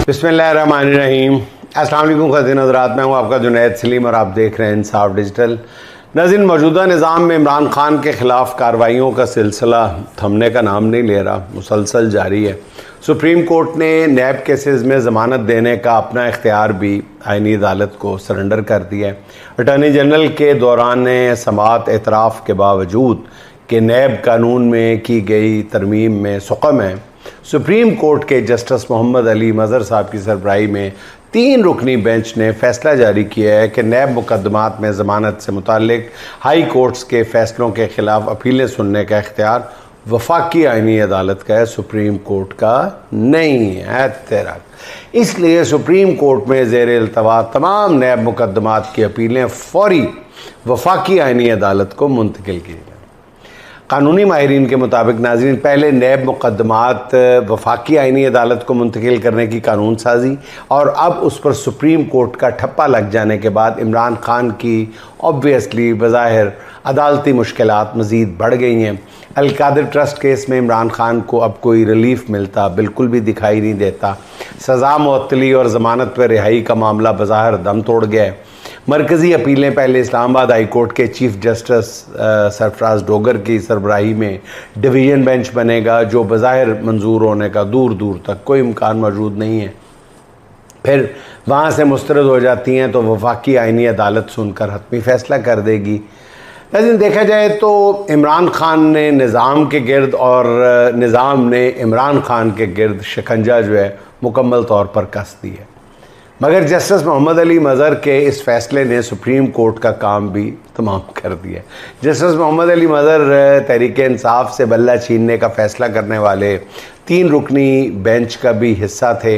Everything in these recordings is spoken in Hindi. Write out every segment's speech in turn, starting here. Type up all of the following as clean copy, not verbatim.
बिस्मिल्लाहिर्रहमानिर्रहीम। अस्सलाम वालेकुम ख़ातिन हज़रात, मैं हूँ आपका जुनैद सलीम और आप देख रहे हैं इंसाफ डिजिटल। नाज़रीन, मौजूदा निज़ाम में इमरान खान के ख़िलाफ़ कार्रवाइयों का सिलसिला थमने का नाम नहीं ले रहा, मुसलसल जारी है। सुप्रीम कोर्ट ने नैब केसेस में ज़मानत देने का अपना इख्तियार भी आईनी अदालत को सरेंडर कर दिया है। अटॉर्नी जनरल के दौरान समाअत एतराफ़ के बावजूद कि नैब कानून में की गई तरमीम में सुक़म है, सुप्रीम कोर्ट के जस्टिस मोहम्मद अली मज़हर साहब की सरबराही में 3 रुकनी बेंच ने फैसला जारी किया है कि नैब मुकदमात में ज़मानत से मुताल्लिक हाई कोर्ट्स के फ़ैसलों के ख़िलाफ़ अपीलें सुनने का इख्तियार वफाकी आईनी अदालत का है, सुप्रीम कोर्ट का नहीं है। इसलिए सुप्रीम कोर्ट में ज़ेर इल्तवा तमाम नैब मुकदमात की अपीलें फ़ौरी वफाकी आईनी अदालत को मुंतकिल की। कानूनी माहिरीन के मुताबिक नाज़रीन, पहले नैब मुकदमात वफाकी आईनी अदालत को मुंतकिल करने की कानून साजी और अब उस पर सुप्रीम कोर्ट का ठप्पा लग जाने के बाद इमरान खान की ऑब्वियसली बज़ाहिर अदालती मुश्किलात मज़ीद बढ़ गई हैं। अलकादिर ट्रस्ट केस में इमरान खान को अब कोई रिलीफ मिलता बिल्कुल भी दिखाई नहीं देता। सज़ा मुअत्तली और ज़मानत पर रिहाई का मामला बज़ाहिर दम तोड़ गया है। मरकज़ी अपीलें पहले इस्लामाबाद हाई कोर्ट के चीफ जस्टिस सरफराज डोगर की सरबराही में डिवीज़न बेंच बनेगा, जो बज़ाहिर मंजूर होने का दूर दूर तक कोई इम्कान मौजूद नहीं है। फिर वहाँ से मुस्तरद हो जाती हैं तो वफाकी आईनी अदालत सुनकर हतमी फ़ैसला कर देगी। लेकिन देखा जाए तो इमरान खान ने निज़ाम के गिर्द और निज़ाम ने इमरान खान के गिर्द शिकंजा जो है मुकम्मल तौर पर कस दी है। मगर जस्टिस मोहम्मद अली मज़हर के इस फ़ैसले ने सुप्रीम कोर्ट का काम भी तमाम कर दिया। जस्टिस मोहम्मद अली मज़हर तहरीक इंसाफ से बल्ला छीनने का फ़ैसला करने वाले 3 रुकनी बेंच का भी हिस्सा थे।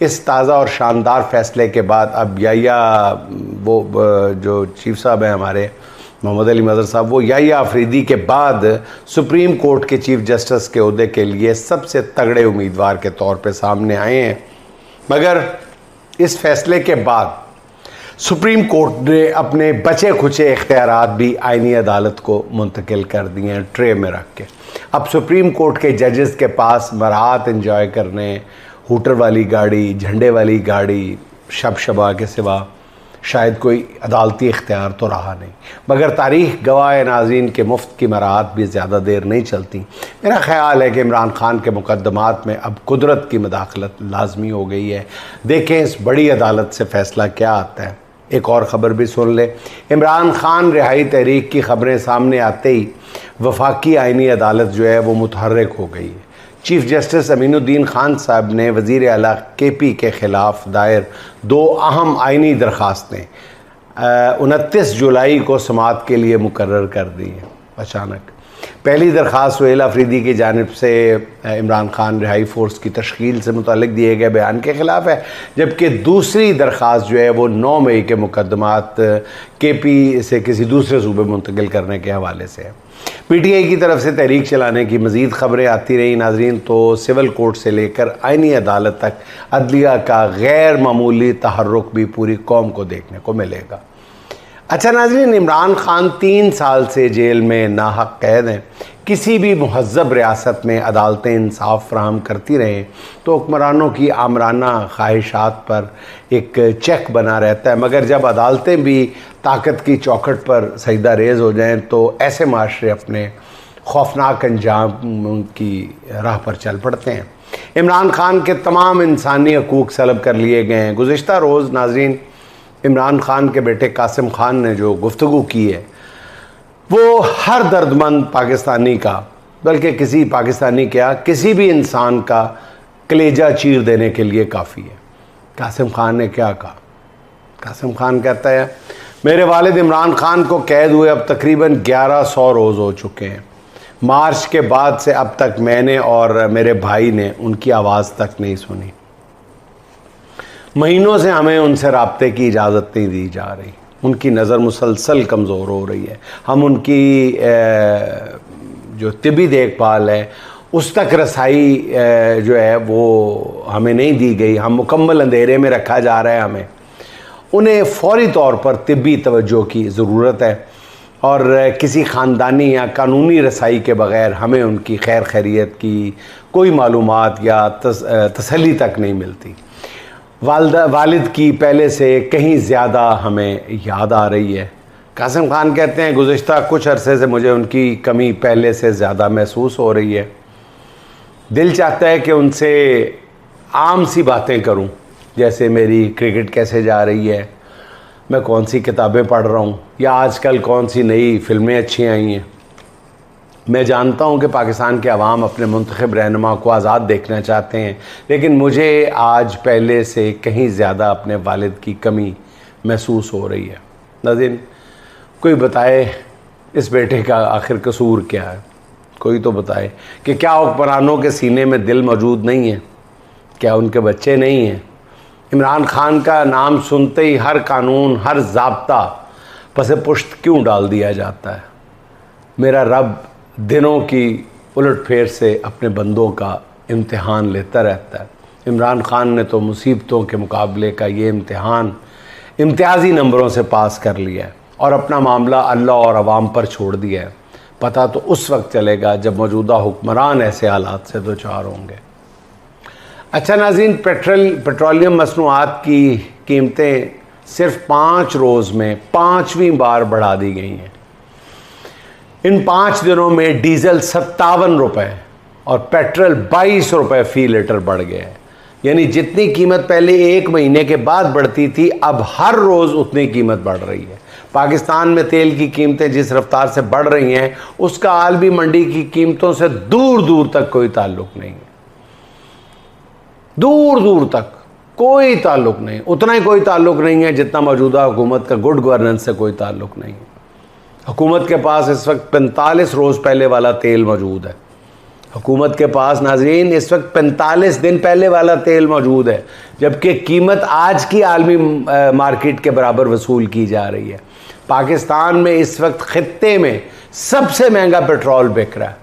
इस ताज़ा और शानदार फ़ैसले के बाद अब याया वो जो चीफ साहब हैं हमारे मोहम्मद अली मज़हर साहब, वो याया अफरीदी के बाद सुप्रीम कोर्ट के चीफ जस्टिस के ओहदे के लिए सबसे तगड़े उम्मीदवार के तौर पर सामने आए हैं। मगर इस फैसले के बाद सुप्रीम कोर्ट ने अपने बचे खुचे इख्तियारात भी आईनी अदालत को मुंतकिल कर दिए हैं ट्रे में रख के। अब सुप्रीम कोर्ट के जजेस के पास बरात एंजॉय करने, हूटर वाली गाड़ी, झंडे वाली गाड़ी, शब शबा के सिवा शायद कोई अदालती इख्तियार तो रहा नहीं। मगर तारीख़ गवाह नाज़रीन के मुफ्त की मराहत भी ज़्यादा देर नहीं चलती। मेरा ख़्याल है कि इमरान खान के मुकदमात में अब कुदरत की मदाखलत लाजमी हो गई है। देखें इस बड़ी अदालत से फ़ैसला क्या आता है। एक और ख़बर भी सुन ले। इमरान खान रिहाई तहरीक की ख़बरें सामने आते ही वफाकी आईनी अदालत जो है वो मुतहर्रिक हो गई है। चीफ जस्टिस अमीनुद्दीन खान साहब ने वज़ीर आला KP के ख़िलाफ़ दायर 2 अहम आईनी दरख्वास्तें 29 जुलाई को समाअत के लिए मुकर्रर कर दी हैं। अचानक पहली दरख्वास्त सुहेल अफरीदी की जानिब से इमरान खान रिहाई फ़ोर्स की तश्कील से मुतालिक दिए गए बयान के ख़िलाफ़ है, जबकि दूसरी दरख्वास्त जो है वो 9 मई के मुकदमात KP से किसी दूसरे सूबे मुंतकिल करने के हवाले से है। PTI की तरफ से तहरीक चलाने की मज़ीद ख़बरें आती रही नाज़रीन, तो सिविल कोर्ट से लेकर आईनी अदालत तक अदलिया का गैर मामूली तहर्रुक भी पूरी कौम को देखने को मिलेगा। अच्छा नाज़रीन, इमरान खान 3 साल से जेल में नाहक कैद हैं। किसी भी महज़्ज़ब रियासत में अदालतें इंसाफ फराहम करती रहें तो हुक्मरानों की आमराना ख्वाहिशात पर एक चेक बना रहता है, मगर जब अदालतें भी ताकत की चौखट पर सजदा रेज़ हो जाएं तो ऐसे माशरे अपने खौफनाक अंजाम की राह पर चल पड़ते हैं। इमरान खान के तमाम इंसानी हकूक़ सलब कर लिए गए हैं। गुज़िश्ता रोज़ नाज़रीन, इमरान खान के बेटे कासिम खान ने जो गुफ्तगू की है वो हर दर्दमंद पाकिस्तानी का, बल्कि किसी पाकिस्तानी क्या किसी भी इंसान का कलेजा चीर देने के लिए काफ़ी है। कासिम खान ने क्या कहा? कासिम खान कहता है, मेरे वालिद इमरान खान को कैद हुए अब तकरीबन 1100 रोज़ हो चुके हैं। मार्च के बाद से अब तक मैंने और मेरे भाई ने उनकी आवाज़ तक नहीं सुनी। महीनों से हमें उनसे राब्ते की इजाज़त नहीं दी जा रही। उनकी नज़र मुसलसल कमज़ोर हो रही है। हम उनकी जो तिबी देखभाल है उस तक रसाई जो है वो हमें नहीं दी गई। हम मुकम्मल अंधेरे में रखा जा रहा है। हमें उन्हें फ़ौरी तौर पर तिब्बी तवज्जो की ज़रूरत है और किसी ख़ानदानी या कानूनी रसाई के बग़ैर हमें उनकी खैर खैरियत की कोई मालूमात या तसल्ली तक नहीं मिलती। वालिद की पहले से कहीं ज़्यादा हमें याद आ रही है। कासिम खान कहते हैं गुज़िश्ता कुछ अरसे से मुझे उनकी कमी पहले से ज़्यादा महसूस हो रही है। दिल चाहता है कि उनसे आम सी बातें करूं, जैसे मेरी क्रिकेट कैसे जा रही है, मैं कौन सी किताबें पढ़ रहा हूं, या आजकल कौन सी नई फिल्में अच्छी आई हैं। मैं जानता हूं कि पाकिस्तान के अवाम अपने मुंतखब रहनुमा को आज़ाद देखना चाहते हैं, लेकिन मुझे आज पहले से कहीं ज़्यादा अपने वालिद की कमी महसूस हो रही है। नाज़रीन, कोई बताए इस बेटे का आखिर कसूर क्या है? कोई तो बताए कि क्या हुक्मरानों के सीने में दिल मौजूद नहीं है? क्या उनके बच्चे नहीं हैं? इमरान खान का नाम सुनते ही हर कानून, हर ज़ाब्ता पसे पुश्त क्यों डाल दिया जाता है? मेरा रब दिनों की उलट फेर से अपने बंदों का इम्तिहान लेता रहता है। इमरान खान ने तो मुसीबतों के मुकाबले का ये इम्तिहान इम्तियाज़ी नंबरों से पास कर लिया है और अपना मामला अल्लाह और अवाम पर छोड़ दिया है। पता तो उस वक्त चलेगा जब मौजूदा हुक्मरान ऐसे हालात से दो चार होंगे। अच्छा नाज़रीन, पेट्रोलियम मसनूआत की कीमतें सिर्फ 5 रोज़ में 5वीं बार बढ़ा दी गई हैं। इन 5 दिनों में डीज़ल 57 रुपये और पेट्रोल 22 रुपये फ़ी लीटर बढ़ गया है। यानी जितनी कीमत पहले 1 महीने के बाद बढ़ती थी, अब हर रोज़ उतनी कीमत बढ़ रही है। पाकिस्तान में तेल की कीमतें जिस रफ्तार से बढ़ रही हैं, उसका आलमी मंडी की कीमतों से दूर दूर तक कोई ताल्लुक़ नहीं है। दूर दूर तक कोई ताल्लुक़ नहीं, उतना ही कोई ताल्लुक़ नहीं है जितना मौजूदा हुकूमत का गुड गवर्नेंस से कोई ताल्लुक़ नहीं है। हुकूमत के पास इस वक्त 45 रोज़ पहले वाला तेल मौजूद है। हुकूमत के पास नाज़रीन इस वक्त 45 दिन पहले वाला तेल मौजूद है, जबकि कीमत आज की आलमी मार्केट के बराबर वसूल की जा रही है। पाकिस्तान में इस वक्त खित्ते में सबसे महंगा पेट्रोल बिक रहा है,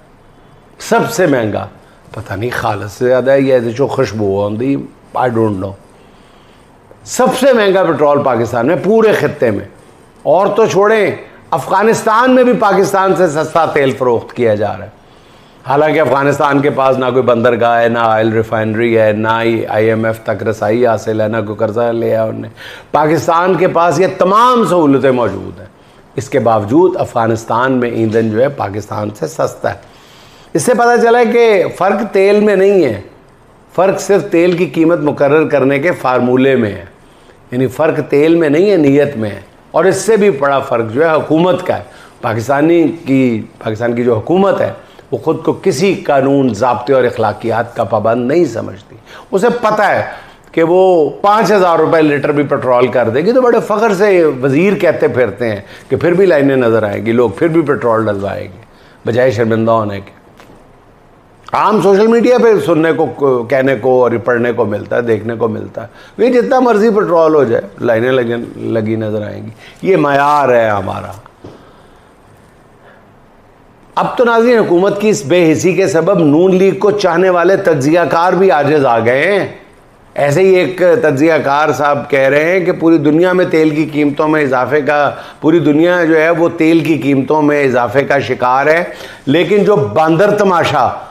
सबसे महंगा। पता नहीं खालस से ज़्यादा है या जो खुशबू आती, आई डोंट नो। सबसे महंगा पेट्रोल पाकिस्तान में पूरे खित्ते में। और तो छोड़ें, अफ़गानिस्तान में भी पाकिस्तान से सस्ता तेल फ़रोख्त किया जा रहा है। हालांकि अफ़गानिस्तान के पास ना कोई बंदरगाह है, ना ऑयल रिफाइनरी है, ना ही IMF तक रसाई हासिल है, ना कोई कर्जा लिया उन्होंने। पाकिस्तान के पास ये तमाम सहूलतें मौजूद हैं। इसके बावजूद अफ़गानिस्तान में ईंधन जो है पाकिस्तान से सस्ता है। इससे पता चला कि फ़र्क तेल में नहीं है, फ़र्क सिर्फ तेल की कीमत मुकर्रर करने के फार्मूले में है। यानी फ़र्क तेल में नहीं है, नीयत में है। और इससे भी बड़ा फ़र्क जो है हुकूमत का है। पाकिस्तान की जो हुकूमत है वो ख़ुद को किसी कानून, ज़ाब्ते और अखलाकियात का पाबंद नहीं समझती। उसे पता है कि वो 5000 रुपये लीटर भी पेट्रोल कर देगी तो बड़े फ़ख्र से वज़ीर कहते फिरते हैं कि फिर भी लाइनें नज़र आएंगी, लोग फिर भी पेट्रोल डलवाएंगे, बजाय शर्मिंदा होने के। आम सोशल मीडिया पे सुनने को, कहने को और पढ़ने को मिलता है, देखने को मिलता है कि जितना मर्जी पेट्रोल हो जाए लाइनें लगी नज़र आएंगी। ये मयार है हमारा। अब तो नाज़रीन हुकूमत की इस बेहिसी के सबब नून लीग को चाहने वाले तज्जियाकार भी आजिज़ आ गए हैं। ऐसे ही एक तज्जियाकार साहब कह रहे हैं कि पूरी दुनिया में तेल की कीमतों में इजाफे का, पूरी दुनिया जो है वो तेल की कीमतों में इजाफे का शिकार है, लेकिन जो बांदर तमाशा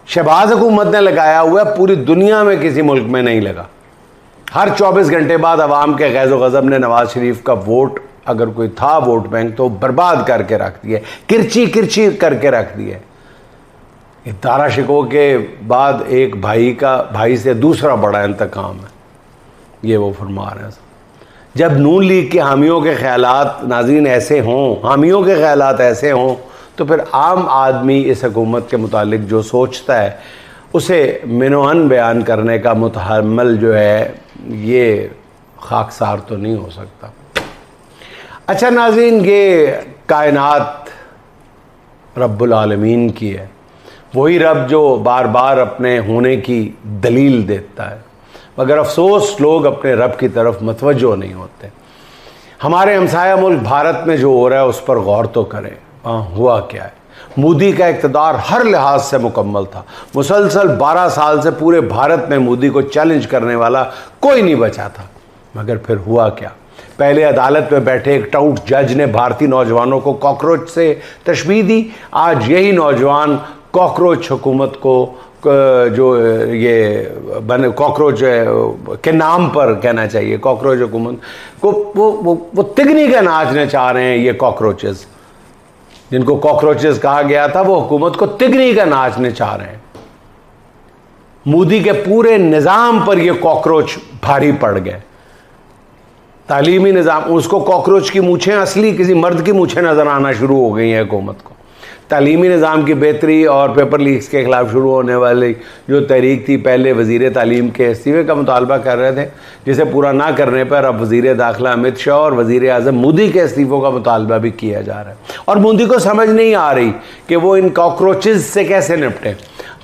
शहबाज हुकूमत ने लगाया हुआ है पूरी दुनिया में किसी मुल्क में नहीं लगा। हर 24 घंटे बाद अवाम के गैज़ व ग़ज़ब ने नवाज शरीफ का वोट, अगर कोई था वोट बैंक, तो बर्बाद करके रख दिए, किरची किरची करके रख दिए। दारा शिको के बाद एक भाई से दूसरा बड़ा इंतकाम है, ये वो फरमा रहे हैं। जब नून लीग के हामियों के ख्यालात नाज़रीन ऐसे हों, हामियों के ख्यालात ऐसे हों, तो फिर आम आदमी इस हुकूमत के मुतालिक जो सोचता है उसे मिनोहन बयान करने का मुतहम्मल जो है ये खाकसार तो नहीं हो सकता। अच्छा नाज़रीन, ये कायनात रब्बुल आलमीन की है, वही रब जो बार बार अपने होने की दलील देता है, मगर अफसोस लोग अपने रब की तरफ मतवज्जो नहीं होते। हमारे हमसाया मुल्क भारत में जो हो रहा है उस पर गौर तो करें। हुआ क्या है? मोदी का इक़्तिदार हर लिहाज से मुकम्मल था। मुसलसल 12 साल से पूरे भारत में मोदी को चैलेंज करने वाला कोई नहीं बचा था। मगर फिर हुआ क्या? पहले अदालत में बैठे एक टाउट जज ने भारतीय नौजवानों को कॉकरोच से तशबीह दी। आज यही नौजवान कॉकरोच हुकूमत को जो ये बने कॉकरोच के नाम पर कहना चाहिए, कॉकरोच हुकूमत को वो तिगनी का नाच नचा रहे हैं। ये कॉकरोचेस जिनको कॉकरोचेस कहा गया था, वो हुकूमत को तिगनी का नाच नचा रहे हैं। मोदी के पूरे निज़ाम पर ये कॉकरोच भारी पड़ गए। तालीमी निज़ाम, उसको कॉकरोच की मूछें असली किसी मर्द की मूछें नज़र आना शुरू हो गई हैं हुकूमत को। तालीमी निज़ाम की बेहतरी और पेपर लीक्स के ख़िलाफ़ शुरू होने वाली जो तहरीक थी, पहले वज़ीर तालीम के इस्तीफ़े का मुतालबा कर रहे थे, जिसे पूरा ना करने पर अब वज़ीर दाखिला अमित शाह और वज़ीर आज़म मोदी के इस्तीफ़ों का मुतालबा भी किया जा रहा है। और मोदी को समझ नहीं आ रही कि वो इन कॉकरोचेज़ से कैसे निपटें।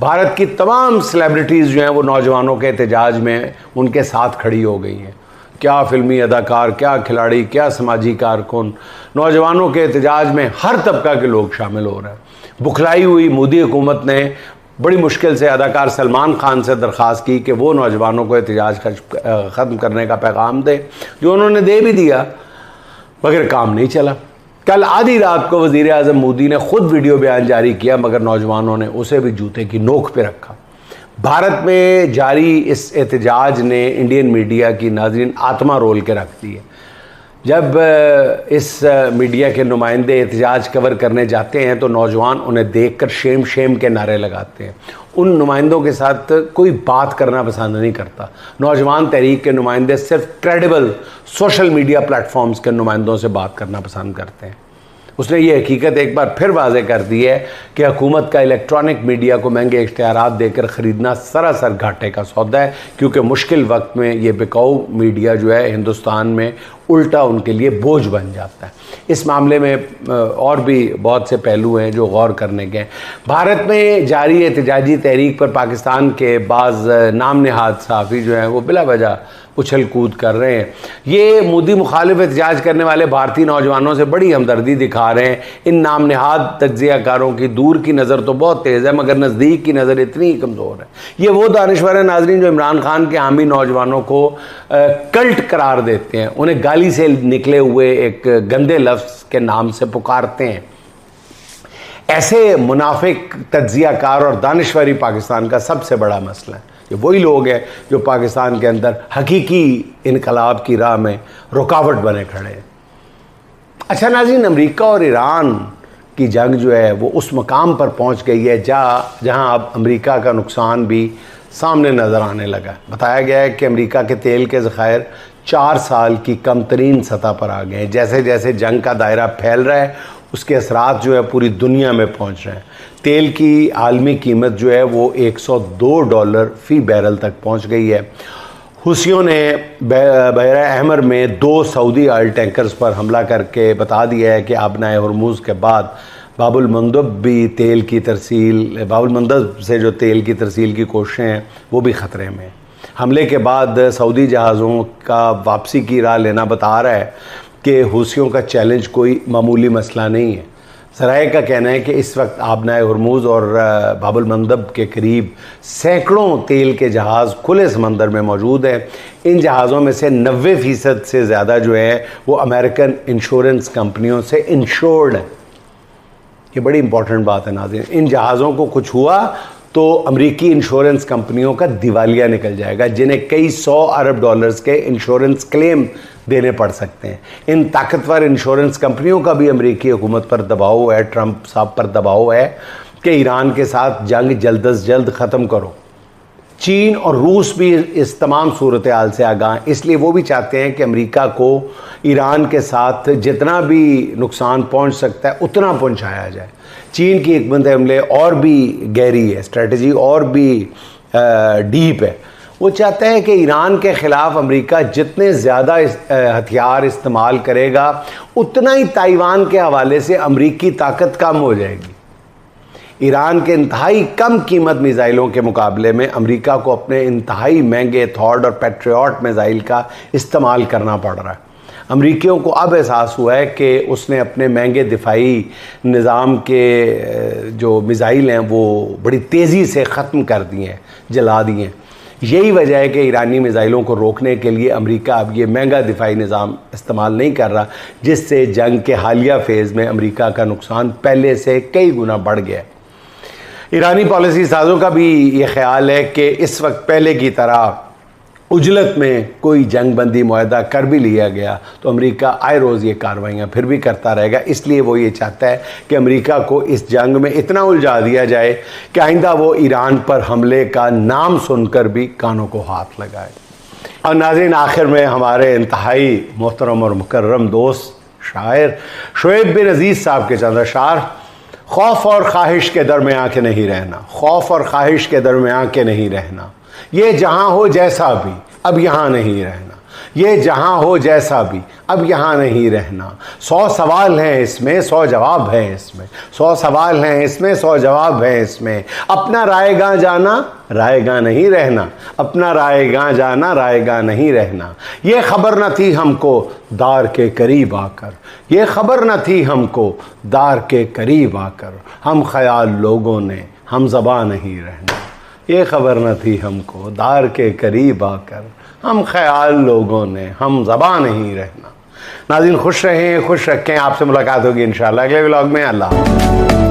भारत की तमाम सेलिब्रिटीज़ जो हैं वो नौजवानों के एहतजाज में उनके साथ खड़ी हो गई हैं। क्या फिल्मी अदाकार, क्या खिलाड़ी, क्या समाजी कारकुन, नौजवानों के एहतजाज में हर तबका के लोग शामिल हो रहे हैं। बुखलाई हुई मोदी हुकूमत ने बड़ी मुश्किल से अदाकार सलमान खान से दरख्वास्त की कि वो नौजवानों को एहतजाज ख़त्म करने का पैगाम दे, जो उन्होंने दे भी दिया, मगर काम नहीं चला। कल आधी रात को वज़ीर आज़म मोदी ने ख़ुद वीडियो बयान जारी किया, मगर नौजवानों ने उसे भी जूते की नोक पे रखा। भारत में जारी इस एहतजाज ने इंडियन मीडिया की नाज़रीन आत्मा रोल के रख दी है। जब इस मीडिया के नुमाइंदे एहतजाज कवर करने जाते हैं तो नौजवान उन्हें देखकर शेम शेम के नारे लगाते हैं। उन नुमाइंदों के साथ कोई बात करना पसंद नहीं करता। नौजवान तहरीक के नुमाइंदे सिर्फ क्रेडिबल सोशल मीडिया प्लेटफॉर्म्स के नुमाइंदों से बात करना पसंद करते हैं। उसने ये हकीकत एक बार फिर वाज़ेह कर दी है कि हुकूमत का इलेक्ट्रॉनिक मीडिया को महंगे इश्तिहारात देकर ख़रीदना सरासर घाटे का सौदा है, क्योंकि मुश्किल वक्त में ये बिकाऊ मीडिया जो है हिंदुस्तान में उल्टा उनके लिए बोझ बन जाता है। इस मामले में और भी बहुत से पहलू हैं जो गौर करने के हैं। भारत में जारी एहतजाजी तहरीक पर पाकिस्तान के बाज़ नाम नहाद सहाफ़ी जो हैं वो बिला वजह उछल कूद कर रहे हैं। ये मोदी मुखालिफ एहतजाज करने वाले भारतीय नौजवानों से बड़ी हमदर्दी दिखा रहे हैं। इन नाम नहाद तज्ज़ियाकारों की दूर की नज़र तो बहुत तेज़ है, मगर नज़दीक की नज़र इतनी ही कमज़ोर है। ये वो दानिश्वर है नाज़रीन जो इमरान खान के हामी नौजवानों को कल्ट करार देते हैं, उन्हें गाली से निकले हुए एक गंदे लफ्ज़ के नाम से पुकारते हैं। ऐसे मुनाफिक तज्ज़ियाकार और दानिश्वरी पाकिस्तान का सबसे बड़ा मसला है। ये वही लोग हैं जो पाकिस्तान के अंदर हकीकी इनकलाब की राह में रुकावट बने खड़े हैं। अच्छा नाज़रीन, अमेरिका और ईरान की जंग जो है वो उस मकाम पर पहुंच गई है जहां अब अमेरिका का नुकसान भी सामने नज़र आने लगा। बताया गया है कि अमेरिका के तेल के ज़खायर 4 साल की कम तरीन सतह पर आ गए हैं। जैसे जैसे जंग का दायरा फैल रहा है उसके असरात जो है पूरी दुनिया में पहुंच रहे हैं। तेल की आलमी कीमत जो है वो $102 फ़ी बैरल तक पहुंच गई है। हुसियों ने बहरा अहमर में 2 सऊदी ऑयल टैंकर्स पर हमला करके बता दिया है कि आबनाए हुर्मुज़ के बाद बाबुल मंदब भी तेल की तरसील, बाबुल मंदब से जो तेल की तरसील की कोशिशें हैं वो भी ख़तरे में। हमले के बाद सऊदी जहाज़ों का वापसी की राह लेना बता रहा है कि हुसियों का चैलेंज कोई मामूली मसला नहीं है। सराय का कहना है कि इस वक्त आबनाए हुर्मुज़ और बाबुल मंदब के करीब सैकड़ों तेल के जहाज़ खुले समंदर में मौजूद हैं। इन जहाज़ों में से 90% से ज़्यादा जो है वो अमेरिकन इंश्योरेंस कंपनियों से इंश्योर्ड है। ये बड़ी इंपॉर्टेंट बात है नाज़रीन। इन जहाज़ों को कुछ हुआ तो अमेरिकी इंश्योरेंस कंपनियों का दिवालिया निकल जाएगा, जिन्हें कई $100 अरब के इंश्योरेंस क्लेम देने पड़ सकते हैं। इन ताकतवर इंश्योरेंस कंपनियों का भी अमेरिकी हुकूमत पर दबाव है, ट्रंप साहब पर दबाव है कि ईरान के साथ जंग जल्द अज जल्द ख़त्म करो। चीन और रूस भी इस तमाम सूरत हाल से आगाह हैं, इसलिए वो भी चाहते हैं कि अमेरिका को ईरान के साथ जितना भी नुकसान पहुंच सकता है उतना पहुंचाया जाए। चीन की हिकमत हमले और भी गहरी है, स्ट्रेटजी और भी डीप है। वो चाहता है कि ईरान के ख़िलाफ़ अमेरिका जितने ज़्यादा हथियार इस्तेमाल करेगा उतना ही ताइवान के हवाले से अमेरिकी ताकत कम हो जाएगी। ईरान के इंतहाई कम कीमत मिसाइलों के मुकाबले में अमेरिका को अपने इंतहाई महंगे थॉर्ड और पैट्रियट मिसाइल का इस्तेमाल करना पड़ रहा है। अमरीकियों को अब एहसास हुआ है कि उसने अपने महंगे दिफाई निज़ाम के जो मिसाइल हैं वो बड़ी तेज़ी से ख़त्म कर दिए हैं, जला दिए हैं। यही वजह है कि ईरानी मिसाइलों को रोकने के लिए अमेरिका अब ये महंगा दिफाई निज़ाम इस्तेमाल नहीं कर रहा, जिससे जंग के हालिया फेज़ में अमेरिका का नुकसान पहले से कई गुना बढ़ गया है। ईरानी पॉलिसी साजों का भी ये ख्याल है कि इस वक्त पहले की तरह उजलत में कोई जंग बंदी मुआहदा कर भी लिया गया तो अमेरिका आए रोज़ ये कार्रवाइयाँ फिर भी करता रहेगा। इसलिए वो ये चाहता है कि अमेरिका को इस जंग में इतना उलझा दिया जाए कि आइंदा वो ईरान पर हमले का नाम सुनकर भी कानों को हाथ लगाए। और नाज़रीन, आखिर में हमारे इंतहाई मोहतरम और मुकर्रम दोस्त शायर शुएब बिन अजीज़ साहब के चंद अशार, खौफ और ख्वाहिश के दरमियान के नहीं रहना, खौफ और ख्वाहिश के दरमियान के नहीं रहना, ये जहाँ हो जैसा भी अब यहाँ नहीं रहना, ये जहाँ हो जैसा भी अब यहाँ नहीं रहना। 100 सवाल हैं इसमें 100 जवाब हैं इसमें, 100 सवाल हैं इसमें 100 जवाब हैं इसमें। अपना रायगा जाना रायगा नहीं रहना, अपना रायगा जाना रायगा नहीं रहना। ये खबर न थी हमको दार के करीब आकर, ये खबर न थी हमको दार के करीब आकर, हम ख्याल लोगों ने हम ज़बां नहीं रहना। ये खबर न थी हमको दार के करीब आकर, हम ख्याल लोगों ने हम ज़बां नहीं रहना। नाज़रीन, खुश रहें, खुश रखें। आपसे मुलाकात होगी इंशाअल्लाह अगले व्लॉग में। अल्लाह।